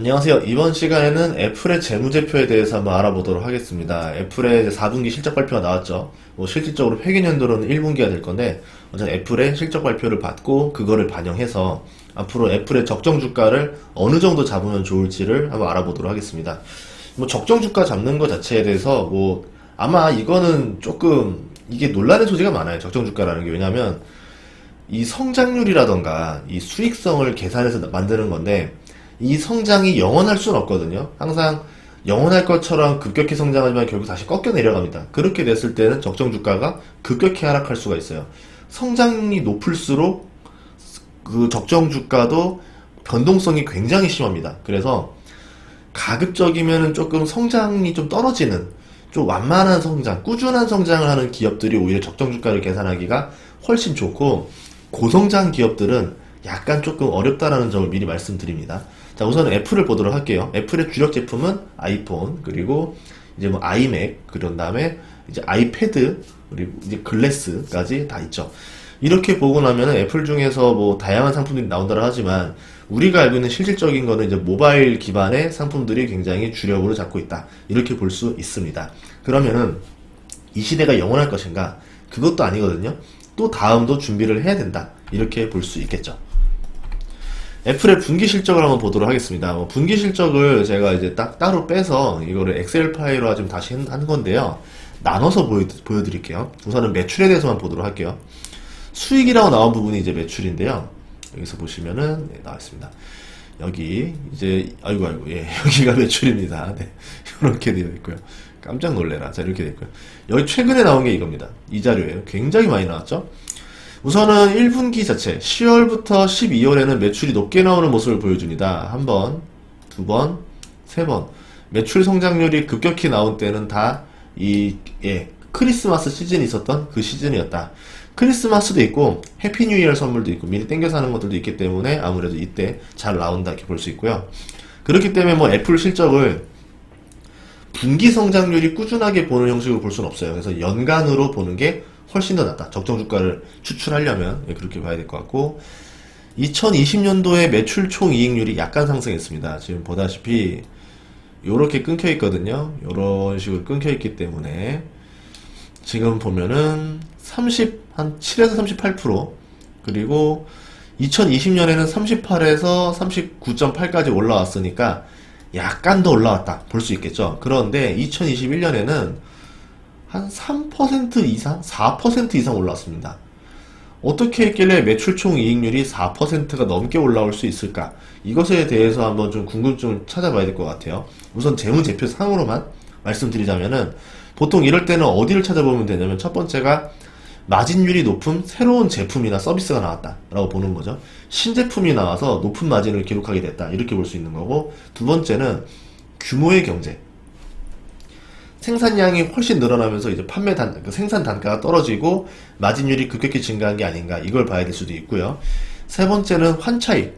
안녕하세요. 이번 시간에는 애플의 재무제표에 대해서 한번 알아보도록 하겠습니다. 애플의 이제 4분기 실적 발표가 나왔죠. 실질적으로 회계연도로는 1분기가 될 건데, 어쨌든 애플의 실적 발표를 받고 그거를 반영해서 앞으로 애플의 적정 주가를 어느 정도 잡으면 좋을지를 한번 알아보도록 하겠습니다. 적정 주가 잡는 것 자체에 대해서 아마 이거는 조금 이게 논란의 소지가 많아요. 적정 주가라는 게. 왜냐면 이 성장률이라던가 이 수익성을 계산해서 만드는 건데, 이 성장이 영원할 수는 없거든요. 항상 영원할 것처럼 급격히 성장하지만 결국 다시 꺾여 내려갑니다. 그렇게 됐을 때는 적정 주가가 급격히 하락할 수가 있어요. 성장이 높을수록 그 적정 주가도 변동성이 굉장히 심합니다. 그래서 가급적이면 조금 성장이 좀 떨어지는, 좀 완만한 성장, 꾸준한 성장을 하는 기업들이 오히려 적정 주가를 계산하기가 훨씬 좋고, 고성장 기업들은 약간 조금 어렵다라는 점을 미리 말씀드립니다. 자, 우선 애플을 보도록 할게요. 애플의 주력 제품은 아이폰, 그리고 이제 아이맥, 그런 다음에 이제 아이패드, 그리고 이제 글래스까지 다 있죠. 이렇게 보고 나면은 애플 중에서 다양한 상품들이 나온다고 하지만, 우리가 알고 있는 실질적인 거는 이제 모바일 기반의 상품들이 굉장히 주력으로 잡고 있다. 이렇게 볼 수 있습니다. 그러면은 이 시대가 영원할 것인가? 그것도 아니거든요. 또 다음도 준비를 해야 된다. 이렇게 볼 수 있겠죠. 애플의 분기 실적을 한번 보도록 하겠습니다. 분기 실적을 제가 이제 따로 빼서 이거를 엑셀 파일로 좀 다시 한 건데요. 나눠서 보여드릴게요. 우선은 매출에 대해서만 보도록 할게요. 수익이라고 나온 부분이 이제 매출인데요. 여기서 보시면은, 네, 나와있습니다. 여기, 이제, 아이고, 예, 여기가 매출입니다. 네. 이렇게 되어 있고요. 깜짝 놀래라. 자, 이렇게 되어 있고요. 여기 최근에 나온 게 이겁니다. 이 자료예요. 굉장히 많이 나왔죠? 우선은 1분기 자체 10월부터 12월에는 매출이 높게 나오는 모습을 보여줍니다. 한 번, 두 번, 세 번. 매출 성장률이 급격히 나온 때는 다 크리스마스 시즌이 있었던 그 시즌이었다. 크리스마스도 있고 해피 뉴 이어 선물도 있고 미리 땡겨서 하는 것들도 있기 때문에 아무래도 이때 잘 나온다 이렇게 볼 수 있고요. 그렇기 때문에 애플 실적을 분기 성장률이 꾸준하게 보는 형식으로 볼 수는 없어요. 그래서 연간으로 보는 게 훨씬 더 낫다. 적정 주가를 추출하려면 그렇게 봐야 될 것 같고, 2020년도에 매출 총이익률이 약간 상승했습니다. 지금 보다시피 요렇게 끊겨 있거든요. 요런 식으로 끊겨 있기 때문에 지금 보면은 한 7에서 38%, 그리고 2020년에는 38에서 39.8까지 올라왔으니까 약간 더 올라왔다 볼 수 있겠죠. 그런데 2021년에는 한 3% 이상? 4% 이상 올랐습니다. 어떻게 했길래 매출 총 이익률이 4%가 넘게 올라올 수 있을까? 이것에 대해서 한번 좀 궁금증을 찾아봐야 될 것 같아요. 우선 재무제표 상으로만 말씀드리자면은, 보통 이럴 때는 어디를 찾아보면 되냐면, 첫 번째가 마진율이 높은 새로운 제품이나 서비스가 나왔다 라고 보는 거죠. 신제품이 나와서 높은 마진을 기록하게 됐다, 이렇게 볼 수 있는 거고, 두 번째는 규모의 경제. 생산량이 훨씬 늘어나면서 이제 생산 단가가 떨어지고 마진율이 급격히 증가한 게 아닌가, 이걸 봐야 될 수도 있고요. 세 번째는 환차익.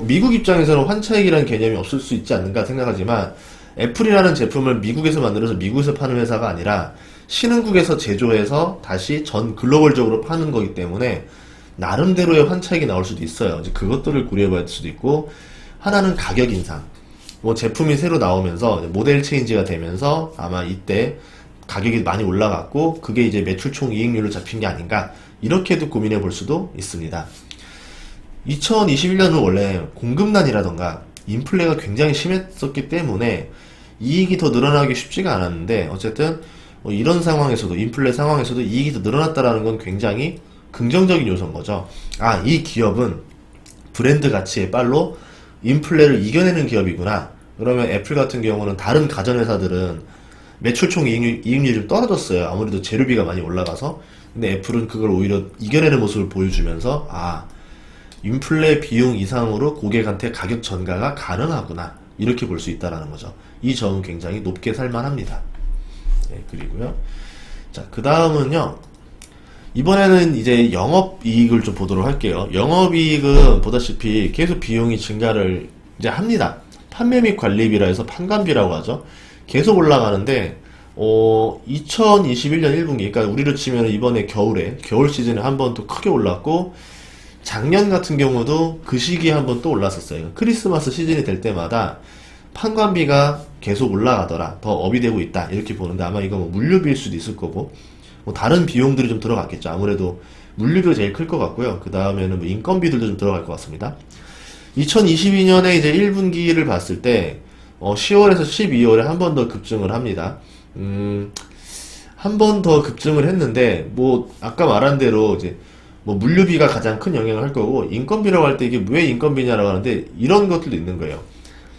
미국 입장에서는 환차익이라는 개념이 없을 수 있지 않는가 생각하지만, 애플이라는 제품을 미국에서 만들어서 미국에서 파는 회사가 아니라 신흥국에서 제조해서 다시 전 글로벌적으로 파는 거기 때문에 나름대로의 환차익이 나올 수도 있어요. 이제 그것들을 고려해 봐야 될 수도 있고, 하나는 가격 인상. 제품이 새로 나오면서 모델 체인지가 되면서 아마 이때 가격이 많이 올라갔고, 그게 이제 매출 총 이익률로 잡힌 게 아닌가, 이렇게도 고민해 볼 수도 있습니다. 2021년은 원래 공급난이라던가 인플레가 굉장히 심했었기 때문에 이익이 더 늘어나기 쉽지가 않았는데, 어쨌든 이런 상황에서도, 인플레 상황에서도 이익이 더 늘어났다라는 건 굉장히 긍정적인 요소인 거죠. 이 기업은 브랜드 가치의 빨로 인플레를 이겨내는 기업이구나. 그러면 애플 같은 경우는 다른 가전회사들은 매출 총 이익률이 좀 떨어졌어요. 아무래도 재료비가 많이 올라가서. 근데 애플은 그걸 오히려 이겨내는 모습을 보여주면서, 인플레 비용 이상으로 고객한테 가격 전가가 가능하구나, 이렇게 볼 수 있다라는 거죠. 이 점은 굉장히 높게 살만합니다. 네, 그리고요. 자, 그 다음은요. 이번에는 이제 영업이익을 좀 보도록 할게요. 영업이익은 보다시피 계속 비용이 증가를 이제 합니다. 판매 및 관리비라 해서 판관비라고 하죠. 계속 올라가는데, 2021년 1분기, 그러니까 우리로 치면 이번에 겨울 시즌에 한 번 또 크게 올랐고, 작년 같은 경우도 그 시기에 한번 또 올랐었어요. 크리스마스 시즌이 될 때마다 판관비가 계속 올라가더라. 더 업이 되고 있다. 이렇게 보는데 아마 이거 뭐 물류비일 수도 있을 거고, 뭐 다른 비용들이 좀 들어갔겠죠. 아무래도 물류비가 제일 클 것 같고요. 그 다음에는 뭐 인건비들도 좀 들어갈 것 같습니다. 2022년에 이제 1분기를 봤을 때, 10월에서 12월에 한 번 더 급증을 합니다. 한 번 더 급증을 했는데, 뭐, 아까 말한 대로 이제, 뭐, 물류비가 가장 큰 영향을 할 거고, 인건비라고 할 때 이게 왜 인건비냐라고 하는데, 이런 것들도 있는 거예요.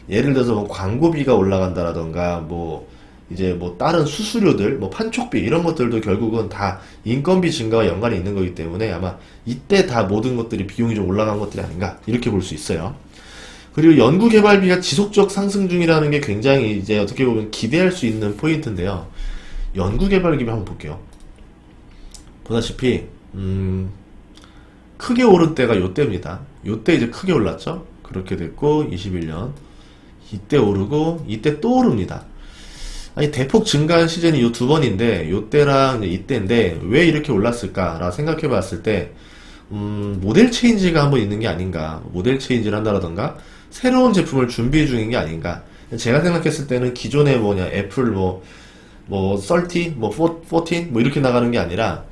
예를 들어서 뭐, 광고비가 올라간다라던가, 뭐, 이제 뭐, 다른 수수료들, 뭐, 판촉비, 이런 것들도 결국은 다 인건비 증가와 연관이 있는 거기 때문에 아마 이때 다 모든 것들이 비용이 좀 올라간 것들이 아닌가, 이렇게 볼 수 있어요. 그리고 연구개발비가 지속적 상승 중이라는 게 굉장히 이제 어떻게 보면 기대할 수 있는 포인트인데요. 연구개발기비 한번 볼게요. 보다시피, 크게 오른 때가 요때입니다. 요때 이제 크게 올랐죠? 그렇게 됐고, 21년. 이때 오르고, 이때 또 오릅니다. 아니, 대폭 증가한 시즌이 요 두 번인데, 요때랑 이때인데, 왜 이렇게 올랐을까라 생각해 봤을 때, 모델 체인지가 한번 있는 게 아닌가. 모델 체인지를 한다라던가, 새로운 제품을 준비 중인 게 아닌가. 제가 생각했을 때는 기존에 뭐냐, 애플 뭐 30, 뭐 14, 뭐 이렇게 나가는 게 아니라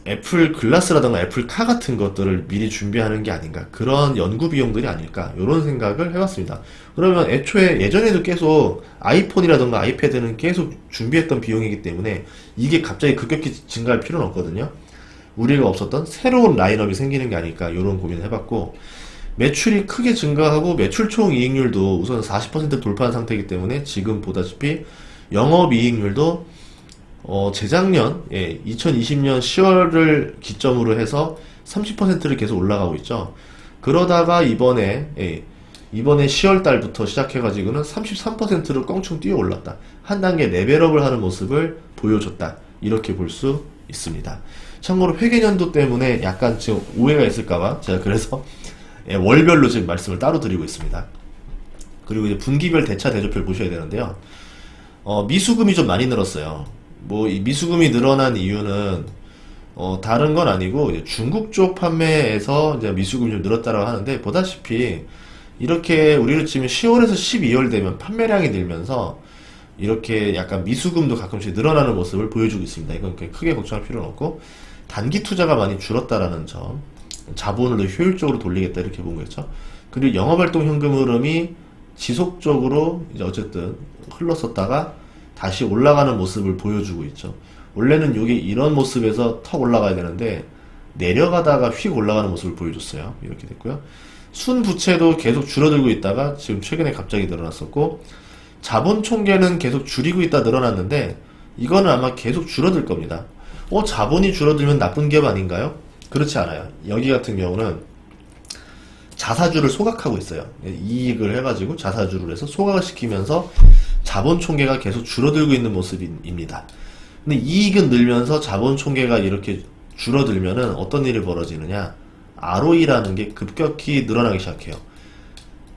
애플 글라스라던가 애플 카 같은 것들을 미리 준비하는 게 아닌가, 그런 연구 비용들이 아닐까, 이런 생각을 해봤습니다. 그러면 애초에 예전에도 계속 아이폰이라던가 아이패드는 계속 준비했던 비용이기 때문에 이게 갑자기 급격히 증가할 필요는 없거든요. 우리가 없었던 새로운 라인업이 생기는 게 아닐까, 이런 고민을 해봤고, 매출이 크게 증가하고 매출 총 이익률도 우선 40% 돌파한 상태이기 때문에 지금 보다시피 영업이익률도 재작년, 2020년 10월을 기점으로 해서 30%를 계속 올라가고 있죠. 그러다가 이번에 10월 달부터 시작해가지고는 33%를 껑충 뛰어 올랐다. 한 단계 레벨업을 하는 모습을 보여줬다. 이렇게 볼 수 있습니다. 참고로 회계연도 때문에 약간 지금 오해가 있을까봐 제가 그래서 월별로 지금 말씀을 따로 드리고 있습니다. 그리고 이제 분기별 대차 대조표를 보셔야 되는데요. 미수금이 좀 많이 늘었어요. 뭐, 이 미수금이 늘어난 이유는, 다른 건 아니고, 이제 중국 쪽 판매에서 이제 미수금이 좀 늘었다라고 하는데, 보다시피, 이렇게 우리로 치면 10월에서 12월 되면 판매량이 늘면서, 이렇게 약간 미수금도 가끔씩 늘어나는 모습을 보여주고 있습니다. 이건 크게 걱정할 필요는 없고, 단기 투자가 많이 줄었다라는 점, 자본을 더 효율적으로 돌리겠다, 이렇게 본 거겠죠. 그리고 영업활동 현금 흐름이 지속적으로 이제 어쨌든 흘렀었다가 다시 올라가는 모습을 보여주고 있죠. 원래는 이게 이런 모습에서 턱 올라가야 되는데 내려가다가 휙 올라가는 모습을 보여줬어요. 이렇게 됐고요. 순부채도 계속 줄어들고 있다가 지금 최근에 갑자기 늘어났었고, 자본 총계는 계속 줄이고 있다 늘어났는데 이거는 아마 계속 줄어들 겁니다. 자본이 줄어들면 나쁜 기업 아닌가요? 그렇지 않아요. 여기 같은 경우는 자사주를 소각하고 있어요. 이익을 해가지고 자사주를 해서 소각을 시키면서 자본 총계가 계속 줄어들고 있는 모습입니다. 근데 이익은 늘면서 자본 총계가 이렇게 줄어들면은 어떤 일이 벌어지느냐? ROE라는 게 급격히 늘어나기 시작해요.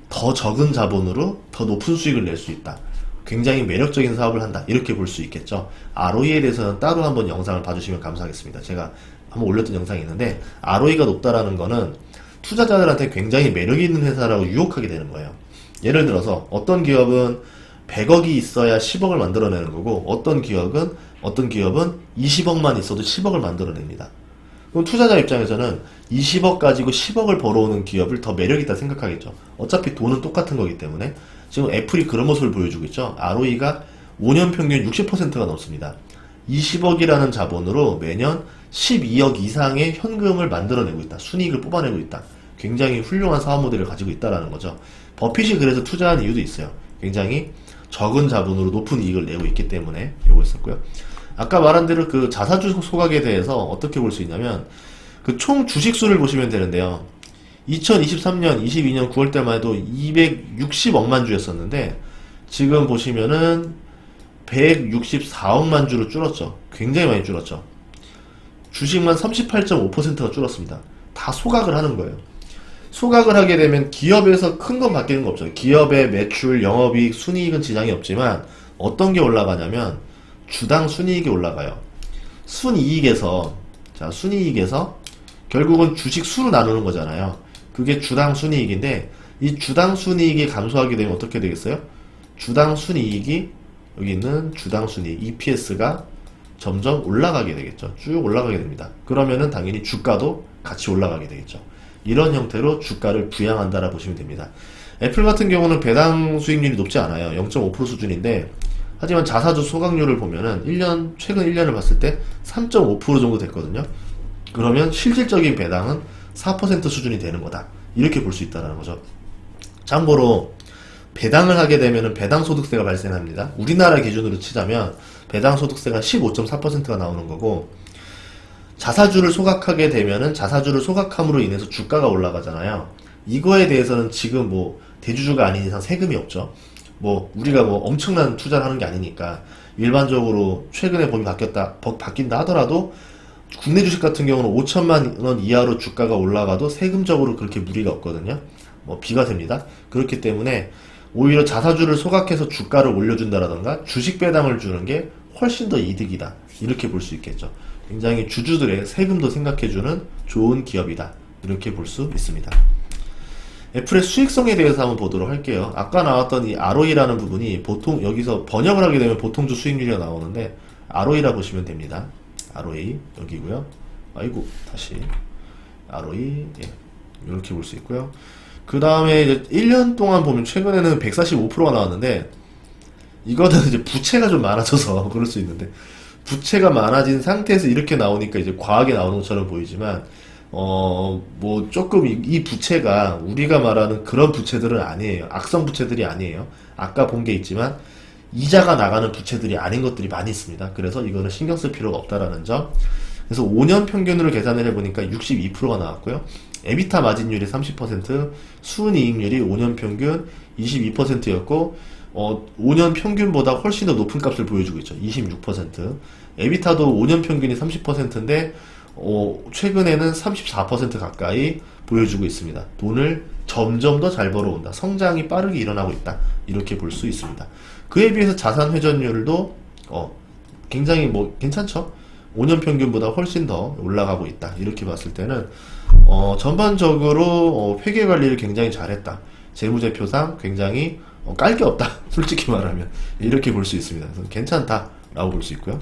더 적은 자본으로 더 높은 수익을 낼 수 있다. 굉장히 매력적인 사업을 한다. 이렇게 볼 수 있겠죠. ROE에 대해서는 따로 한번 영상을 봐주시면 감사하겠습니다. 제가 한번 올렸던 영상이 있는데, ROE가 높다라는 거는 투자자들한테 굉장히 매력이 있는 회사라고 유혹하게 되는 거예요. 예를 들어서 어떤 기업은 100억이 있어야 10억을 만들어내는 거고, 어떤 기업은 20억만 있어도 10억을 만들어냅니다. 그럼 투자자 입장에서는 20억 가지고 10억을 벌어오는 기업을 더 매력있다 생각하겠죠. 어차피 돈은 똑같은 거기 때문에. 지금 애플이 그런 모습을 보여주고 있죠. ROE가 5년 평균 60%가 넘습니다. 20억이라는 자본으로 매년 12억 이상의 현금을 만들어내고 있다. 순이익을 뽑아내고 있다. 굉장히 훌륭한 사업 모델을 가지고 있다라는 거죠. 버핏이 그래서 투자한 이유도 있어요. 굉장히 적은 자본으로 높은 이익을 내고 있기 때문에 요거 있었고요. 아까 말한 대로 그 자사주 소각에 대해서 어떻게 볼 수 있냐면, 그 총 주식수를 보시면 되는데요. 2023년, 22년 9월 때만 해도 260억만 주였었는데, 지금 보시면은 164억만 주로 줄었죠. 굉장히 많이 줄었죠. 주식만 38.5%가 줄었습니다. 다 소각을 하는 거예요. 소각을 하게 되면 기업에서 큰 건 바뀌는 거 없죠. 기업의 매출, 영업이익, 순이익은 지장이 없지만 어떤 게 올라가냐면 주당 순이익이 올라가요. 순이익에서 결국은 주식 수로 나누는 거잖아요. 그게 주당 순이익인데 이 주당 순이익이 감소하게 되면 어떻게 되겠어요? 주당 순이익이 여기 있는 주당 순이익 EPS가 점점 올라가게 되겠죠. 쭉 올라가게 됩니다. 그러면은 당연히 주가도 같이 올라가게 되겠죠. 이런 형태로 주가를 부양한다라 보시면 됩니다. 애플 같은 경우는 배당 수익률이 높지 않아요. 0.5% 수준인데 하지만 자사주 소각률을 보면은 최근 1년을 봤을 때 3.5% 정도 됐거든요. 그러면 실질적인 배당은 4% 수준이 되는 거다. 이렇게 볼 수 있다는 거죠. 참고로 배당을 하게 되면은 배당소득세가 발생합니다. 우리나라 기준으로 치자면 배당소득세가 15.4%가 나오는 거고, 자사주를 소각하게 되면은 자사주를 소각함으로 인해서 주가가 올라가잖아요. 이거에 대해서는 지금 뭐 대주주가 아닌 이상 세금이 없죠. 뭐 우리가 뭐 엄청난 투자를 하는 게 아니니까 일반적으로 최근에 법이 바뀐다 하더라도 국내 주식 같은 경우는 5천만 원 이하로 주가가 올라가도 세금적으로 그렇게 무리가 없거든요. 뭐 비과세입니다. 그렇기 때문에 오히려 자사주를 소각해서 주가를 올려준다라던가 주식 배당을 주는 게 훨씬 더 이득이다. 이렇게 볼 수 있겠죠. 굉장히 주주들의 세금도 생각해주는 좋은 기업이다. 이렇게 볼 수 있습니다. 애플의 수익성에 대해서 한번 보도록 할게요. 아까 나왔던 이 ROE라는 부분이 보통 여기서 번역을 하게 되면 보통주 수익률이 나오는데 ROE라 보시면 됩니다. ROE 여기고요. 아이고 다시 ROE 이렇게 볼 수 있고요. 그 다음에 이제 1년 동안 보면 최근에는 145%가 나왔는데 이거는 이제 부채가 좀 많아져서 그럴 수 있는데 부채가 많아진 상태에서 이렇게 나오니까 이제 과하게 나오는 것처럼 보이지만 뭐 조금 이 부채가 우리가 말하는 그런 부채들은 아니에요. 악성 부채들이 아니에요. 아까 본 게 있지만 이자가 나가는 부채들이 아닌 것들이 많이 있습니다. 그래서 이거는 신경 쓸 필요가 없다라는 점. 그래서 5년 평균으로 계산을 해보니까 62%가 나왔고요. 에비타 마진율이 30%, 순이익률이 5년 평균 22%였고 5년 평균보다 훨씬 더 높은 값을 보여주고 있죠. 26%. 에비타도 5년 평균이 30%인데 최근에는 34% 가까이 보여주고 있습니다. 돈을 점점 더 잘 벌어온다. 성장이 빠르게 일어나고 있다. 이렇게 볼 수 있습니다. 그에 비해서 자산 회전율도 굉장히 뭐 괜찮죠? 5년 평균보다 훨씬 더 올라가고 있다. 이렇게 봤을 때는 전반적으로 회계 관리를 굉장히 잘했다. 재무제표상 굉장히 깔 게 없다. 솔직히 말하면 이렇게 볼 수 있습니다. 그래서 괜찮다라고 볼 수 있고요.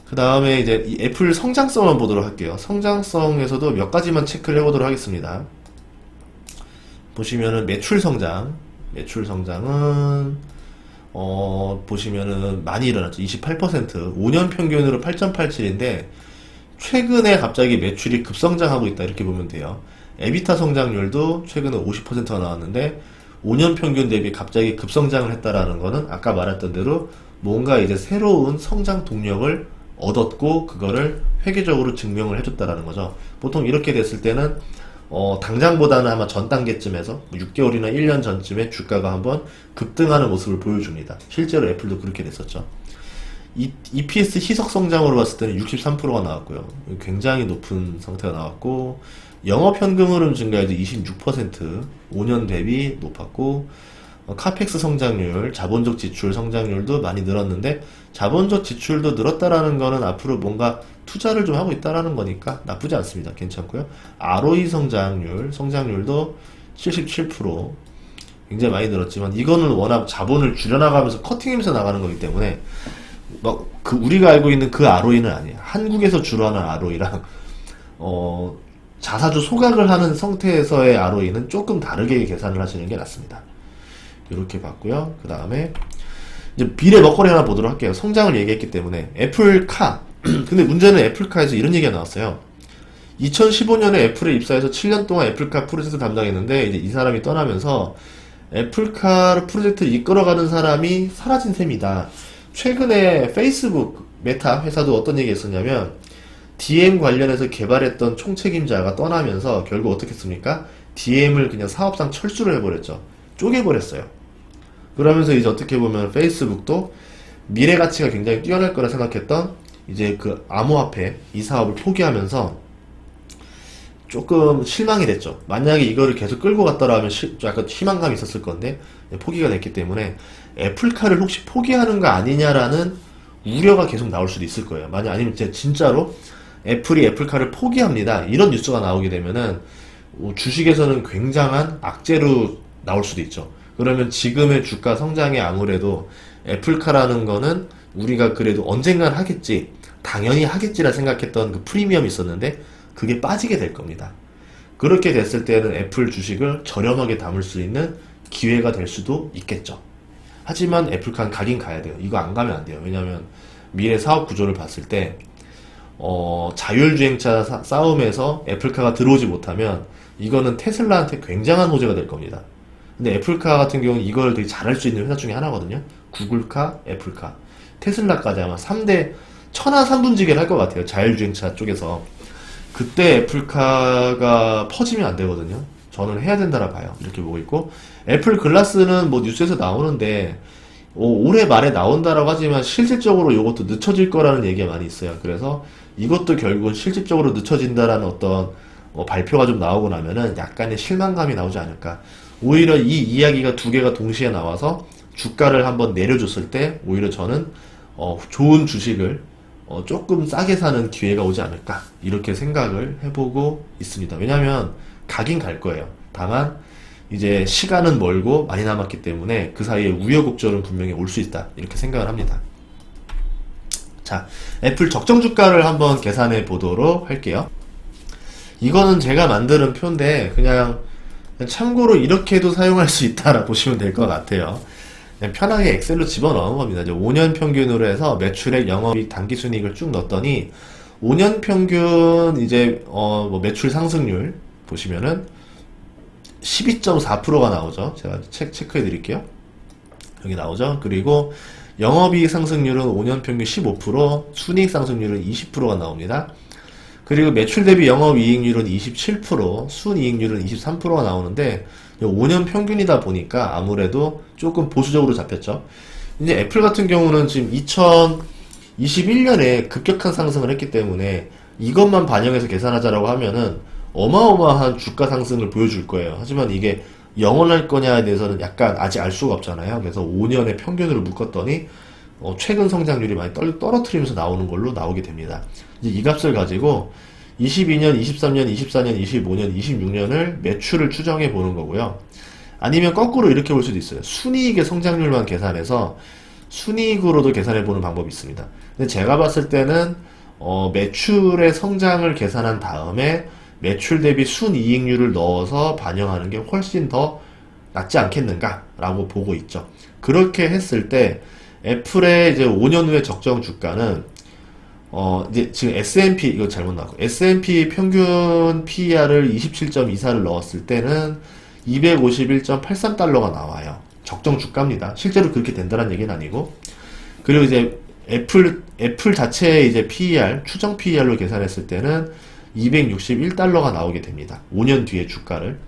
그 다음에 이제 이 애플 성장성을 보도록 할게요. 성장성에서도 몇 가지만 체크를 해보도록 하겠습니다. 보시면은 매출 성장은 보시면은 많이 일어났죠. 28%, 5년 평균으로 8.87인데 최근에 갑자기 매출이 급성장하고 있다 이렇게 보면 돼요. 에비타 성장률도 최근에 50%가 나왔는데 5년 평균 대비 갑자기 급성장을 했다라는 거는 아까 말했던 대로 뭔가 이제 새로운 성장 동력을 얻었고 그거를 회계적으로 증명을 해줬다라는 거죠. 보통 이렇게 됐을 때는 당장보다는 아마 전 단계쯤에서 6개월이나 1년 전쯤에 주가가 한번 급등하는 모습을 보여줍니다. 실제로 애플도 그렇게 됐었죠. EPS 희석 성장으로 봤을 때는 63%가 나왔고요. 굉장히 높은 상태가 나왔고 영업현금 흐름 증가에도 26% 5년 대비 높았고 카펙스 성장률, 자본적 지출 성장률도 많이 늘었는데 자본적 지출도 늘었다라는 거는 앞으로 뭔가 투자를 좀 하고 있다라는 거니까 나쁘지 않습니다. 괜찮고요. ROE 성장률도 77% 굉장히 많이 늘었지만 이거는 워낙 자본을 줄여나가면서 커팅하면서 나가는 거기 때문에 우리가 알고 있는 그 ROE는 아니에요. 한국에서 주로 하는 ROE랑 자사주 소각을 하는 상태에서의 ROE는 조금 다르게 계산을 하시는 게 낫습니다. 이렇게 봤고요. 그 다음에 이제 미래 먹거리 하나 보도록 할게요. 성장을 얘기했기 때문에 애플카 근데 문제는 애플카에서 이런 얘기가 나왔어요. 2015년에 애플에 입사해서 7년 동안 애플카 프로젝트 담당했는데 이제 이 사람이 떠나면서 애플카 프로젝트를 이끌어가는 사람이 사라진 셈이다. 최근에 페이스북 메타 회사도 어떤 얘기 했었냐면 DM 관련해서 개발했던 총책임자가 떠나면서 결국 어떻게 했습니까? DM을 그냥 사업상 철수를 해버렸죠. 쪼개버렸어요. 그러면서 이제 어떻게 보면 페이스북도 미래 가치가 굉장히 뛰어날 거라 생각했던 이제 그 암호화폐 이 사업을 포기하면서 조금 실망이 됐죠. 만약에 이거를 계속 끌고 갔더라면 약간 희망감이 있었을 건데 포기가 됐기 때문에 애플카를 혹시 포기하는 거 아니냐라는 우려가 계속 나올 수도 있을 거예요. 아니면 진짜로 애플이 애플카를 포기합니다. 이런 뉴스가 나오게 되면은 주식에서는 굉장한 악재로 나올 수도 있죠. 그러면 지금의 주가 성장에 아무래도 애플카라는 거는 우리가 그래도 언젠간 하겠지, 당연히 하겠지라 생각했던 그 프리미엄이 있었는데 그게 빠지게 될 겁니다. 그렇게 됐을 때는 애플 주식을 저렴하게 담을 수 있는 기회가 될 수도 있겠죠. 하지만 애플카는 가긴 가야 돼요. 이거 안 가면 안 돼요. 왜냐면 미래 사업 구조를 봤을 때 자율주행차 싸움에서 애플카가 들어오지 못하면 이거는 테슬라한테 굉장한 호재가 될 겁니다. 근데 애플카 같은 경우는 이걸 되게 잘할 수 있는 회사 중에 하나거든요. 구글카, 애플카, 테슬라까지 아마 3대 천하 삼분지계를 할 것 같아요. 자율주행차 쪽에서. 그때 애플카가 퍼지면 안 되거든요. 저는 해야 된다라 봐요. 이렇게 보고 있고, 애플 글라스는 뭐 뉴스에서 나오는데 올해 말에 나온다라고 하지만 실질적으로 이것도 늦춰질 거라는 얘기가 많이 있어요. 그래서 이것도 결국은 실질적으로 늦춰진다라는 어떤 발표가 좀 나오고 나면은 약간의 실망감이 나오지 않을까. 오히려 이 이야기가 두 개가 동시에 나와서 주가를 한번 내려줬을 때 오히려 저는 좋은 주식을 조금 싸게 사는 기회가 오지 않을까 이렇게 생각을 해보고 있습니다. 왜냐하면 가긴 갈 거예요. 다만 이제 시간은 멀고 많이 남았기 때문에 그 사이에 우여곡절은 분명히 올 수 있다 이렇게 생각을 합니다. 자, 애플 적정 주가를 한번 계산해 보도록 할게요. 이거는 제가 만드는 표인데 그냥 참고로 이렇게도 사용할 수 있다라 보시면 될 것 같아요. 그냥 편하게 엑셀로 집어넣은 겁니다. 이제 5년 평균으로 해서 매출액, 영업이익, 단기순이익을 쭉 넣었더니 5년 평균 이제 뭐 매출 상승률 보시면은 12.4%가 나오죠. 제가 체크해 드릴게요. 여기 나오죠. 그리고 영업이익 상승률은 5년 평균 15%, 순이익 상승률은 20%가 나옵니다. 그리고 매출 대비 영업이익률은 27%, 순이익률은 23%가 나오는데 5년 평균이다 보니까 아무래도 조금 보수적으로 잡혔죠. 이제 애플 같은 경우는 지금 2021년에 급격한 상승을 했기 때문에 이것만 반영해서 계산하자라고 하면은 어마어마한 주가 상승을 보여줄 거예요. 하지만 이게 영원할 거냐에 대해서는 약간 아직 알 수가 없잖아요. 그래서 5년의 평균으로 묶었더니 최근 성장률이 많이 떨어뜨리면서 나오는 걸로 나오게 됩니다. 이제 이 값을 가지고 22년, 23년, 24년, 25년, 26년을 매출을 추정해 보는 거고요. 아니면 거꾸로 이렇게 볼 수도 있어요. 순이익의 성장률만 계산해서 순이익으로도 계산해 보는 방법이 있습니다. 근데 제가 봤을 때는 매출의 성장을 계산한 다음에 매출 대비 순이익률을 넣어서 반영하는 게 훨씬 더 낫지 않겠는가 라고 보고 있죠. 그렇게 했을 때 애플의 이제 5년 후의 적정 주가는 이제 지금 S&P 이거 잘못 나왔고 S&P 평균 PER을 27.24를 넣었을 때는 251.83달러가 나와요. 적정 주가입니다. 실제로 그렇게 된다는 얘기는 아니고. 그리고 이제 애플 자체의 이제 PER, 추정 PER로 계산했을 때는 261달러가 나오게 됩니다. 5년 뒤의 주가를.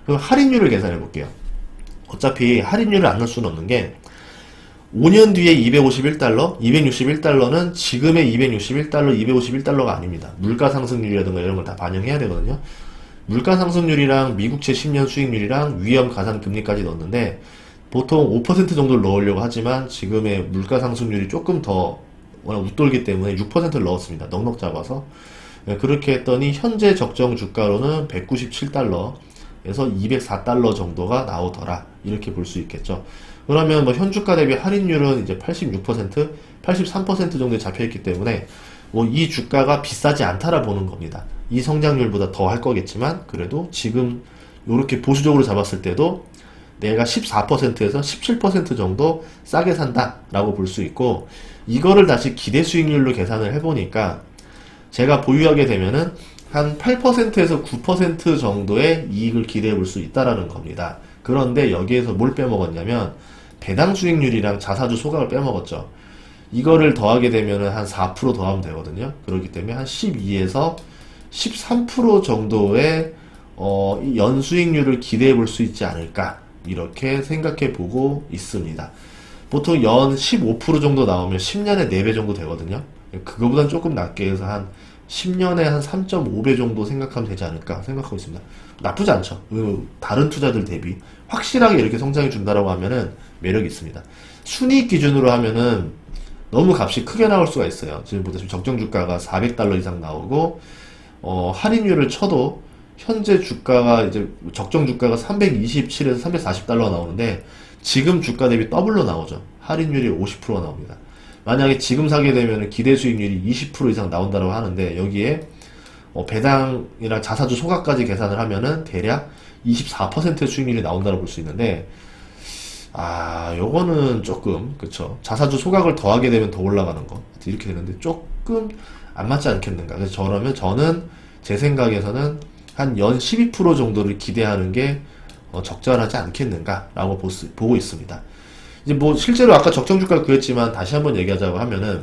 그럼 할인율을 계산해 볼게요. 어차피 할인율을 안 넣을 수는 없는 게 5년 뒤에 251달러, 261달러는 지금의 261달러, 251달러가 아닙니다. 물가 상승률이라든가 이런 걸 다 반영해야 되거든요. 물가 상승률이랑 미국채 10년 수익률이랑 위험 가산 금리까지 넣었는데 보통 5% 정도를 넣으려고 하지만 지금의 물가 상승률이 조금 더 워낙 웃돌기 때문에 6%를 넣었습니다. 넉넉 잡아서. 그렇게 했더니 현재 적정 주가로는 197달러에서 204달러 정도가 나오더라. 이렇게 볼 수 있겠죠. 그러면 뭐 현주가 대비 할인율은 이제 86%, 83% 정도에 잡혀있기 때문에 뭐 이 주가가 비싸지 않다라 보는 겁니다. 이 성장률보다 더 할 거겠지만 그래도 지금 이렇게 보수적으로 잡았을 때도 내가 14%에서 17% 정도 싸게 산다 라고 볼 수 있고, 이거를 다시 기대 수익률로 계산을 해보니까 제가 보유하게 되면은 한 8%에서 9% 정도의 이익을 기대해 볼 수 있다라는 겁니다. 그런데 여기에서 뭘 빼먹었냐면 배당 수익률이랑 자사주 소각을 빼먹었죠. 이거를 더하게 되면은 한 4% 더하면 되거든요. 그렇기 때문에 한 12에서 13% 정도의 연수익률을 기대해 볼 수 있지 않을까 이렇게 생각해 보고 있습니다. 보통 연 15% 정도 나오면 10년에 4배 정도 되거든요. 그거보단 조금 낮게 해서 한 10년에 한 3.5배 정도 생각하면 되지 않을까 생각하고 있습니다. 나쁘지 않죠. 다른 투자들 대비 확실하게 이렇게 성장해 준다라고 하면은 매력이 있습니다. 순이익 기준으로 하면은 너무 값이 크게 나올 수가 있어요. 지금 보다시피 적정 주가가 400달러 이상 나오고, 할인율을 쳐도 현재 주가가 이제 적정 주가가 327에서 340달러가 나오는데 지금 주가 대비 더블로 나오죠. 할인율이 50%가 나옵니다. 만약에 지금 사게 되면 기대 수익률이 20% 이상 나온다고 하는데 여기에 배당이랑 자사주 소각까지 계산을 하면은 대략 24%의 수익률이 나온다고 볼 수 있는데, 요거는 조금, 그쵸. 자사주 소각을 더하게 되면 더 올라가는 거. 이렇게 되는데 조금 안 맞지 않겠는가. 그래서 저는 제 생각에서는 한 연 12% 정도를 기대하는 게 적절하지 않겠는가라고 보고 있습니다. 이제 뭐 실제로 아까 적정 주가를 구했지만 다시 한번 얘기하자고 하면은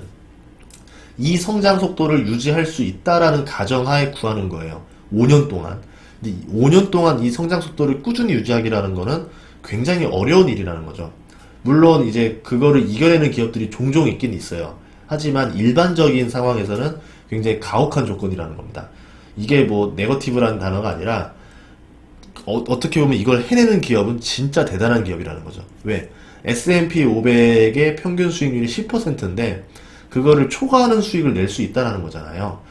이 성장 속도를 유지할 수 있다라는 가정하에 구하는 거예요. 5년 동안. 근데 5년 동안 이 성장 속도를 꾸준히 유지하기라는 거는 굉장히 어려운 일이라는 거죠. 물론 이제 그거를 이겨내는 기업들이 종종 있긴 있어요. 하지만 일반적인 상황에서는 굉장히 가혹한 조건이라는 겁니다. 이게 뭐 네거티브라는 단어가 아니라 어떻게 보면 이걸 해내는 기업은 진짜 대단한 기업이라는 거죠. 왜? S&P 500의 평균 수익률이 10%인데 그거를 초과하는 수익을 낼 수 있다는 거잖아요.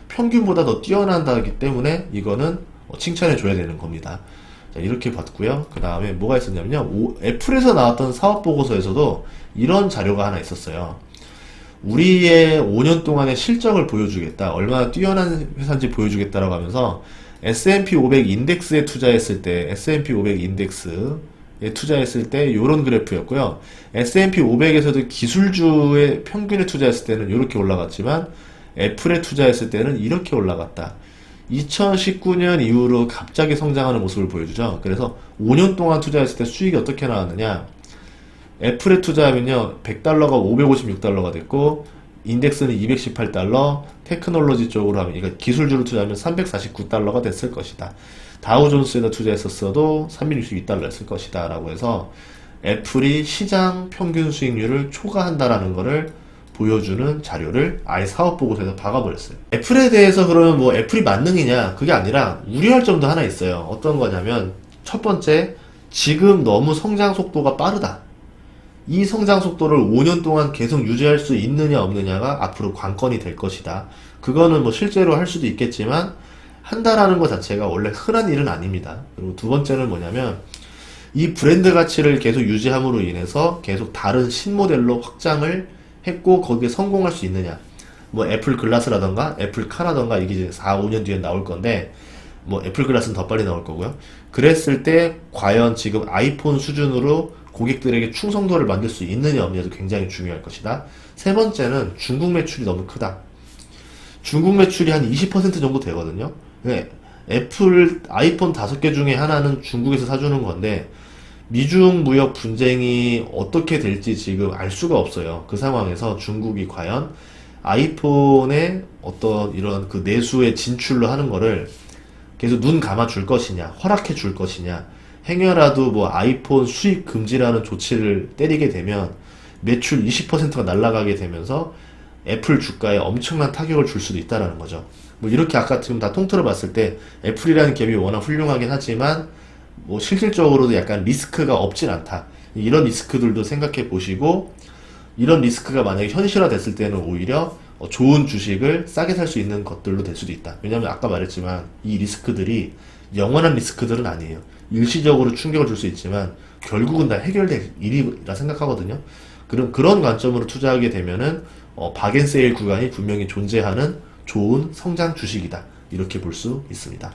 평균보다 더 뛰어난다기 때문에 이거는 칭찬해 줘야 되는 겁니다. 자, 이렇게 봤고요. 그 다음에 뭐가 있었냐면요. 애플에서 나왔던 사업 보고서에서도 이런 자료가 하나 있었어요. 우리의 5년 동안의 실적을 보여주겠다. 얼마나 뛰어난 회사인지 보여주겠다라고 하면서 S&P 500 인덱스에 투자했을 때, S&P 500 인덱스에 투자했을 때 요런 그래프였고요. S&P 500에서도 기술주의 평균에 투자했을 때는 이렇게 올라갔지만 애플에 투자했을 때는 이렇게 올라갔다. 2019년 이후로 갑자기 성장하는 모습을 보여주죠. 그래서 5년 동안 투자했을 때 수익이 어떻게 나왔느냐. 애플에 투자하면요 100달러가 556달러가 됐고 인덱스는 218달러, 테크놀로지 쪽으로 하면, 그러니까 기술주로 투자하면 349달러가 됐을 것이다. 다우존스에다 투자했었어도 362달러였을 것이다 라고 해서 애플이 시장 평균 수익률을 초과한다라는 거를 보여주는 자료를 아예 사업보고서에서 박아버렸어요. 애플에 대해서 그러면 뭐 애플이 만능이냐, 그게 아니라 우려할 점도 하나 있어요. 어떤 거냐면 첫 번째, 지금 너무 성장 속도가 빠르다. 이 성장 속도를 5년 동안 계속 유지할 수 있느냐 없느냐가 앞으로 관건이 될 것이다. 그거는 뭐 실제로 할 수도 있겠지만 한다라는 것 자체가 원래 흔한 일은 아닙니다. 그리고 두 번째는 뭐냐면 이 브랜드 가치를 계속 유지함으로 인해서 계속 다른 신모델로 확장을 했고 거기에 성공할 수 있느냐. 뭐 애플 글라스라던가 애플 카라던가 이게 이제 4, 5년 뒤에 나올 건데 뭐 애플 글라스는 더 빨리 나올 거고요. 그랬을 때 과연 지금 아이폰 수준으로 고객들에게 충성도를 만들 수 있느냐 없느냐도 굉장히 중요할 것이다. 세 번째는 중국 매출이 너무 크다. 중국 매출이 한 20% 정도 되거든요. 애플 아이폰 5개 중에 하나는 중국에서 사주는 건데 미중 무역 분쟁이 어떻게 될지 지금 알 수가 없어요. 그 상황에서 중국이 과연 아이폰의 어떤 이런 그 내수의 진출로 하는 거를 계속 눈 감아 줄 것이냐, 허락해 줄 것이냐, 행여라도 뭐 아이폰 수입 금지라는 조치를 때리게 되면 매출 20%가 날아가게 되면서 애플 주가에 엄청난 타격을 줄 수도 있다라는 거죠. 뭐 이렇게 아까 지금 다 통틀어 봤을 때 애플이라는 기업이 워낙 훌륭하긴 하지만 뭐 실질적으로도 약간 리스크가 없진 않다. 이런 리스크들도 생각해 보시고 이런 리스크가 만약에 현실화 됐을 때는 오히려 좋은 주식을 싸게 살 수 있는 것들로 될 수도 있다. 왜냐면 아까 말했지만 이 리스크들이 영원한 리스크들은 아니에요. 일시적으로 충격을 줄 수 있지만 결국은 다 해결될 일이라 생각하거든요. 그런 관점으로 투자하게 되면은 박앤세일 구간이 분명히 존재하는 좋은 성장 주식이다. 이렇게 볼 수 있습니다.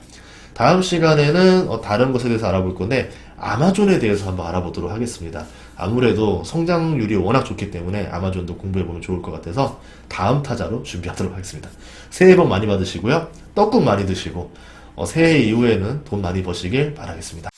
다음 시간에는 다른 것에 대해서 알아볼 건데 아마존에 대해서 한번 알아보도록 하겠습니다. 아무래도 성장률이 워낙 좋기 때문에 아마존도 공부해보면 좋을 것 같아서 다음 타자로 준비하도록 하겠습니다. 새해 복 많이 받으시고요. 떡국 많이 드시고 새해 이후에는 돈 많이 버시길 바라겠습니다.